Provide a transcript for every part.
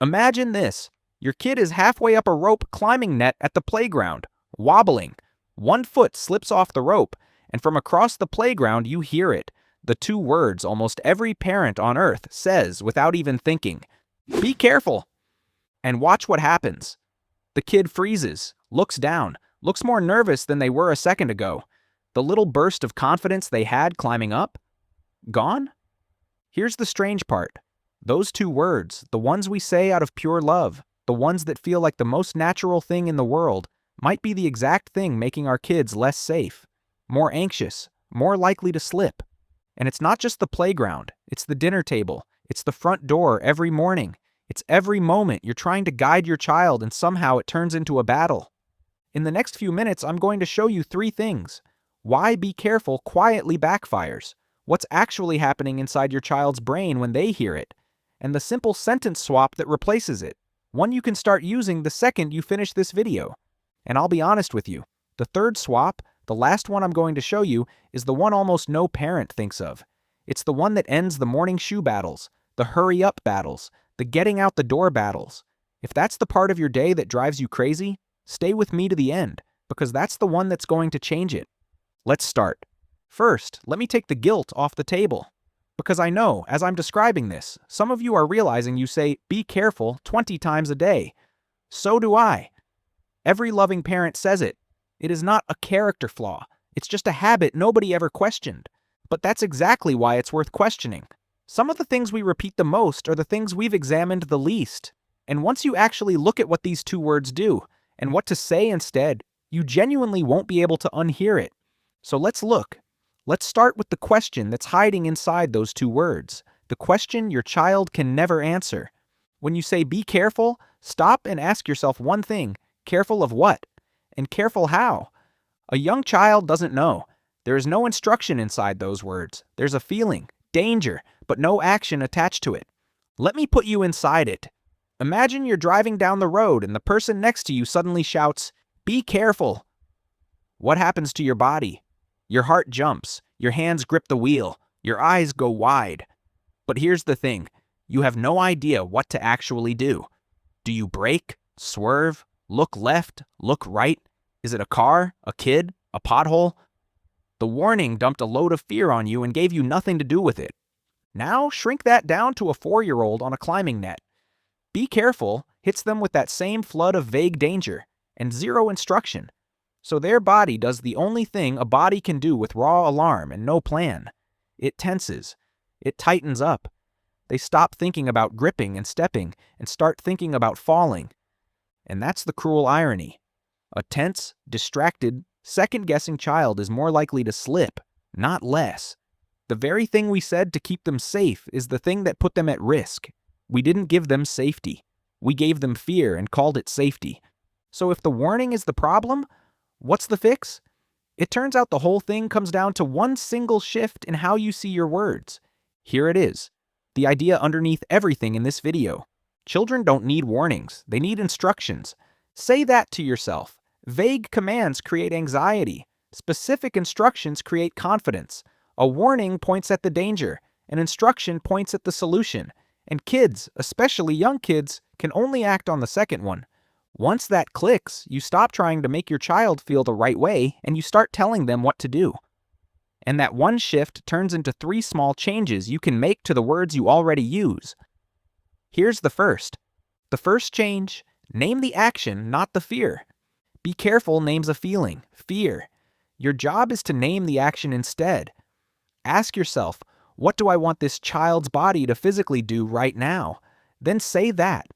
Imagine this. Your kid is halfway up a rope climbing net at the playground, wobbling. One foot slips off the rope, and from across the playground you hear it. The two words almost every parent on earth says without even thinking. Be careful! And watch what happens. The kid freezes, looks down, looks more nervous than they were a second ago. The little burst of confidence they had climbing up? Gone? Here's the strange part. Those two words, the ones we say out of pure love, the ones that feel like the most natural thing in the world, might be the exact thing making our kids less safe, more anxious, more likely to slip. And it's not just the playground, it's the dinner table, it's the front door every morning, it's every moment you're trying to guide your child and somehow it turns into a battle. In the next few minutes, I'm going to show you 3 things. Why be careful quietly backfires, what's actually happening inside your child's brain when they hear it, and the simple sentence swap that replaces it, one you can start using the second you finish this video. And I'll be honest with you, the third swap, the last one I'm going to show you, is the one almost no parent thinks of. It's the one that ends the morning shoe battles, the hurry up battles, the getting out the door battles. If that's the part of your day that drives you crazy, stay with me to the end, because that's the one that's going to change it. Let's start. First, let me take the guilt off the table. Because I know, as I'm describing this, some of you are realizing you say, be careful 20 times a day. So do I. Every loving parent says it. It is not a character flaw. It's just a habit nobody ever questioned. But that's exactly why it's worth questioning. Some of the things we repeat the most are the things we've examined the least. And once you actually look at what these two words do, and what to say instead, you genuinely won't be able to unhear it. So let's look. Let's start with the question that's hiding inside those two words, the question your child can never answer. When you say be careful, stop and ask yourself one thing. Careful of what? And careful how? A young child doesn't know. There is no instruction inside those words. There's a feeling, danger, but no action attached to it. Let me put you inside it. Imagine you're driving down the road and the person next to you suddenly shouts, be careful. What happens to your body? Your heart jumps, your hands grip the wheel, your eyes go wide. But here's the thing, you have no idea what to actually do. Do you brake, swerve, look left, look right? Is it a car, a kid, a pothole? The warning dumped a load of fear on you and gave you nothing to do with it. Now shrink that down to a 4-year-old on a climbing net. Be careful hits them with that same flood of vague danger and zero instruction. So their body does the only thing a body can do with raw alarm and no plan. It tenses. It tightens up. They stop thinking about gripping and stepping and start thinking about falling. And that's the cruel irony. A tense, distracted, second-guessing child is more likely to slip, not less. The very thing we said to keep them safe is the thing that put them at risk. We didn't give them safety. We gave them fear and called it safety. So if the warning is the problem, what's the fix? It turns out the whole thing comes down to one single shift in how you see your words. Here it is. The idea underneath everything in this video. Children don't need warnings. They need instructions. Say that to yourself. Vague commands create anxiety. Specific instructions create confidence. A warning points at the danger. An instruction points at the solution. And kids, especially young kids, can only act on the second one. Once that clicks, you stop trying to make your child feel the right way and you start telling them what to do. And that one shift turns into 3 small changes you can make to the words you already use. Here's the first. The first change, name the action, not the fear. Be careful names a feeling, fear. Your job is to name the action instead. Ask yourself, what do I want this child's body to physically do right now? Then say that.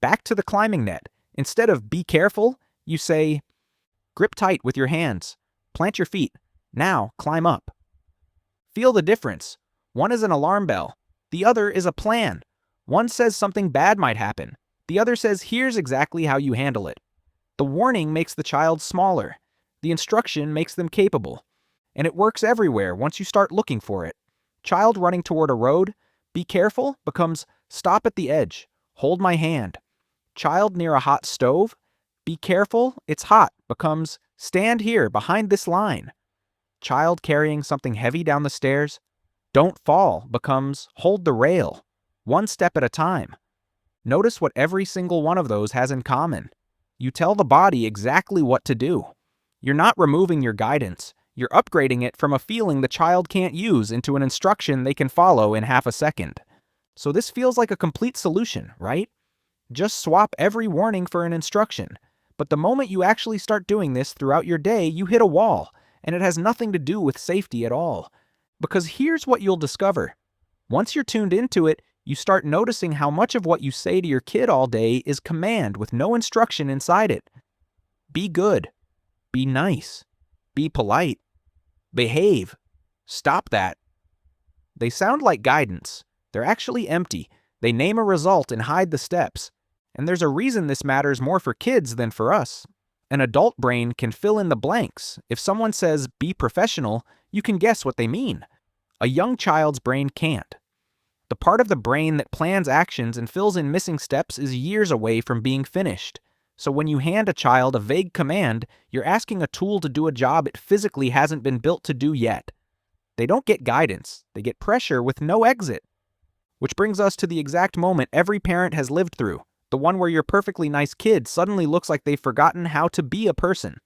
Back to the climbing net. Instead of be careful, you say, grip tight with your hands. Plant your feet. Now climb up. Feel the difference. One is an alarm bell. The other is a plan. One says something bad might happen. The other says here's exactly how you handle it. The warning makes the child smaller. The instruction makes them capable. And it works everywhere once you start looking for it. Child running toward a road, be careful, becomes stop at the edge. Hold my hand. Child near a hot stove, be careful, it's hot, becomes stand here behind this line. Child carrying something heavy down the stairs, don't fall, becomes hold the rail, one step at a time. Notice what every single one of those has in common. You tell the body exactly what to do. You're not removing your guidance. You're upgrading it from a feeling the child can't use into an instruction they can follow in half a second. So this feels like a complete solution, right? Just swap every warning for an instruction. But the moment you actually start doing this throughout your day, you hit a wall, and it has nothing to do with safety at all. Because here's what you'll discover. Once you're tuned into it, you start noticing how much of what you say to your kid all day is command with no instruction inside it. Be good. Be nice. Be polite. Behave. Stop that. They sound like guidance. They're actually empty. They name a result and hide the steps. And there's a reason this matters more for kids than for us. An adult brain can fill in the blanks. If someone says, be professional, you can guess what they mean. A young child's brain can't. The part of the brain that plans actions and fills in missing steps is years away from being finished. So when you hand a child a vague command, you're asking a tool to do a job it physically hasn't been built to do yet. They don't get guidance. They get pressure with no exit. Which brings us to the exact moment every parent has lived through. The one where your perfectly nice kid suddenly looks like they've forgotten how to be a person.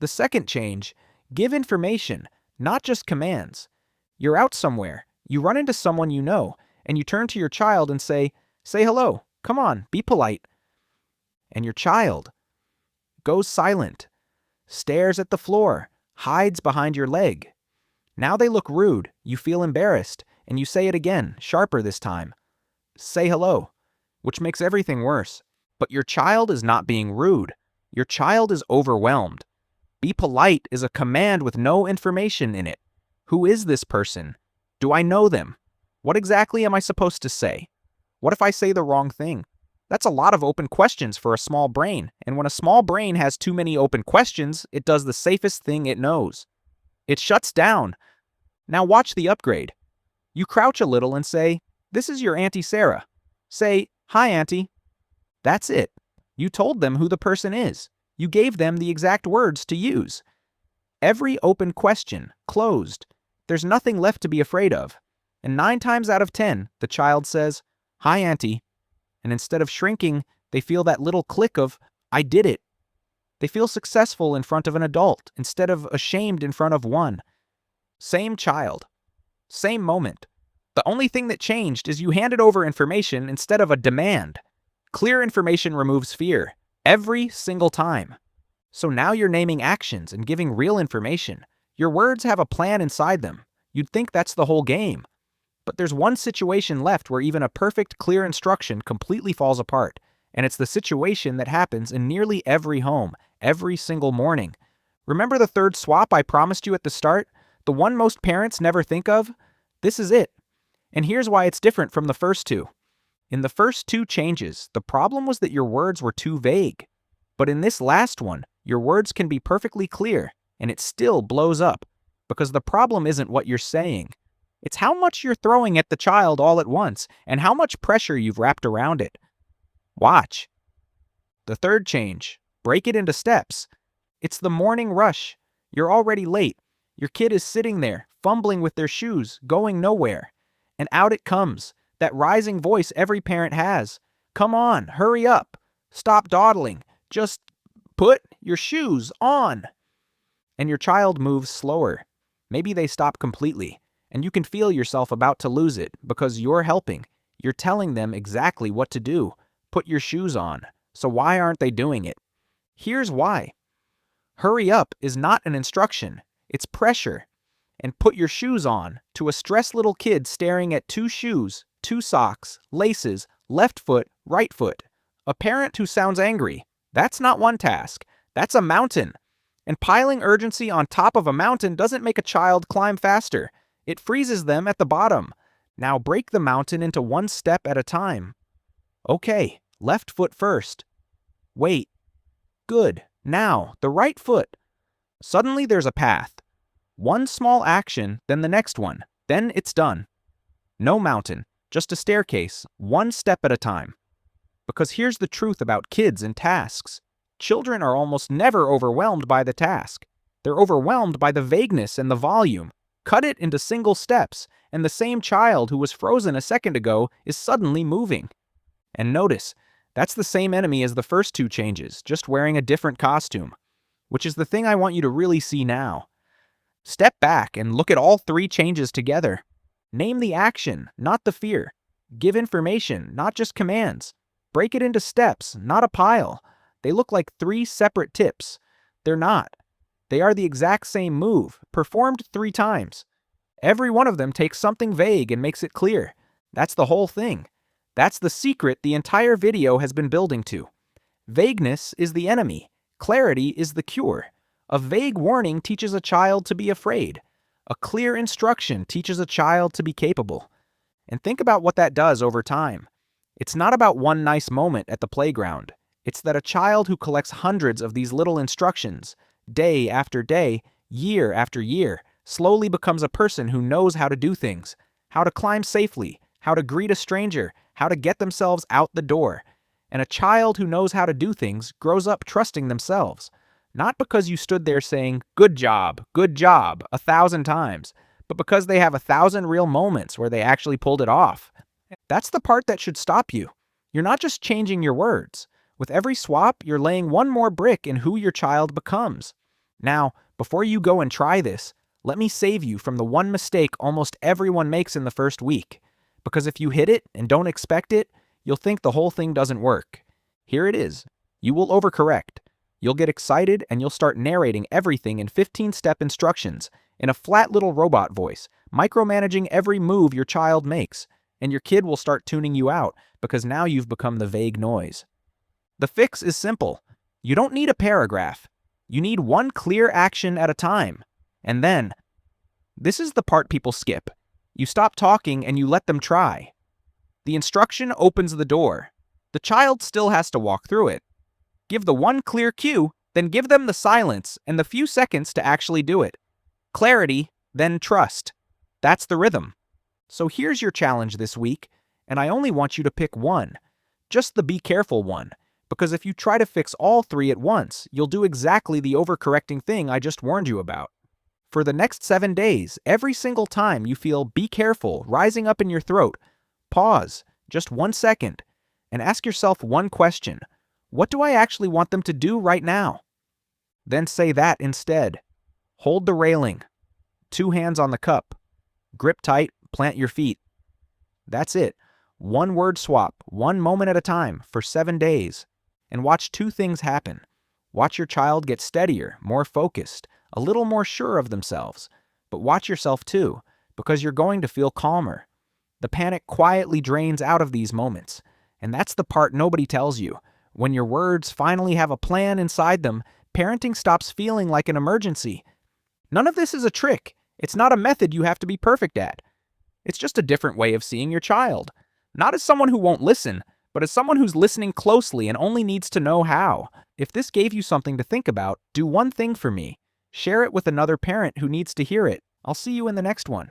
The second change, give information, not just commands. You're out somewhere, you run into someone you know, and you turn to your child and say hello, come on, be polite. And your child goes silent, stares at the floor, hides behind your leg. Now they look rude, you feel embarrassed, and you say it again, sharper this time. Say hello, which makes everything worse. But your child is not being rude. Your child is overwhelmed. Be polite is a command with no information in it. Who is this person? Do I know them? What exactly am I supposed to say? What if I say the wrong thing? That's a lot of open questions for a small brain, and when a small brain has too many open questions, it does the safest thing it knows. It shuts down. Now watch the upgrade. You crouch a little and say, this is your Auntie Sarah. Say, hi, Auntie. That's it. You told them who the person is. You gave them the exact words to use. Every open question, closed. There's nothing left to be afraid of. And 9 times out of 10, the child says, hi, Auntie. And instead of shrinking, they feel that little click of, I did it. They feel successful in front of an adult instead of ashamed in front of one. Same child. Same moment. The only thing that changed is you handed over information instead of a demand. Clear information removes fear. Every single time. So now you're naming actions and giving real information. Your words have a plan inside them. You'd think that's the whole game. But there's one situation left where even a perfect, clear instruction completely falls apart. And it's the situation that happens in nearly every home, every single morning. Remember the third swap I promised you at the start? The one most parents never think of? This is it. And here's why it's different from the first two. In the first 2 changes, the problem was that your words were too vague. But in this last one, your words can be perfectly clear, and it still blows up. Because the problem isn't what you're saying. It's how much you're throwing at the child all at once, and how much pressure you've wrapped around it. Watch. The third change, break it into steps. It's the morning rush. You're already late. Your kid is sitting there, fumbling with their shoes, going nowhere. And out it comes, that rising voice every parent has. Come on, hurry up. Stop dawdling. Just put your shoes on. And your child moves slower. Maybe they stop completely, and you can feel yourself about to lose it because you're helping. You're telling them exactly what to do. Put your shoes on. So why aren't they doing it? Here's why. Hurry up is not an instruction. It's pressure. And put your shoes on to a stressed little kid staring at 2 shoes, 2 socks, laces, left foot, right foot. A parent who sounds angry. That's not one task. That's a mountain. And piling urgency on top of a mountain doesn't make a child climb faster. It freezes them at the bottom. Now break the mountain into 1 step at a time. Okay, left foot first. Wait. Good. Now, the right foot. Suddenly there's a path. 1 small action, then the next one. Then it's done. No mountain, just a staircase, 1 step at a time. Because here's the truth about kids and tasks. Children are almost never overwhelmed by the task. They're overwhelmed by the vagueness and the volume. Cut it into single steps, and the same child who was frozen a second ago is suddenly moving. And notice, that's the same enemy as the first two changes, just wearing a different costume, which is the thing I want you to really see now. Step back and look at all three changes together. Name the action, not the fear. Give information, not just commands. Break it into steps, not a pile. They look like three separate tips. They're not. They are the exact same move, performed 3 times. Every one of them takes something vague and makes it clear. That's the whole thing. That's the secret the entire video has been building to. Vagueness is the enemy. Clarity is the cure. A vague warning teaches a child to be afraid. A clear instruction teaches a child to be capable. And think about what that does over time. It's not about one nice moment at the playground. It's that a child who collects hundreds of these little instructions, day after day, year after year, slowly becomes a person who knows how to do things, how to climb safely, how to greet a stranger, how to get themselves out the door. And a child who knows how to do things grows up trusting themselves. Not because you stood there saying, good job, 1,000 times, but because they have 1,000 real moments where they actually pulled it off. That's the part that should stop you. You're not just changing your words. With every swap, you're laying one more brick in who your child becomes. Now, before you go and try this, let me save you from the one mistake almost everyone makes in the first week. Because if you hit it and don't expect it, you'll think the whole thing doesn't work. Here it is. You will overcorrect. You'll get excited and you'll start narrating everything in 15-step instructions, in a flat little robot voice, micromanaging every move your child makes, and your kid will start tuning you out because now you've become the vague noise. The fix is simple. You don't need a paragraph. You need one clear action at a time. And then, this is the part people skip. You stop talking and you let them try. The instruction opens the door. The child still has to walk through it. Give the one clear cue, then give them the silence and the few seconds to actually do it. Clarity, then trust. That's the rhythm. So here's your challenge this week, and I only want you to pick one. Just the be careful one, because if you try to fix all three at once, you'll do exactly the overcorrecting thing I just warned you about. For the next 7 days, every single time you feel be careful rising up in your throat, pause just 1 second and ask yourself one question. What do I actually want them to do right now? Then say that instead. Hold the railing. 2 hands on the cup. Grip tight, plant your feet. That's it. One word swap, one moment at a time for 7 days. And watch 2 things happen. Watch your child get steadier, more focused, a little more sure of themselves. But watch yourself too, because you're going to feel calmer. The panic quietly drains out of these moments. And that's the part nobody tells you. When your words finally have a plan inside them, parenting stops feeling like an emergency. None of this is a trick. It's not a method you have to be perfect at. It's just a different way of seeing your child. Not as someone who won't listen, but as someone who's listening closely and only needs to know how. If this gave you something to think about, do one thing for me. Share it with another parent who needs to hear it. I'll see you in the next one.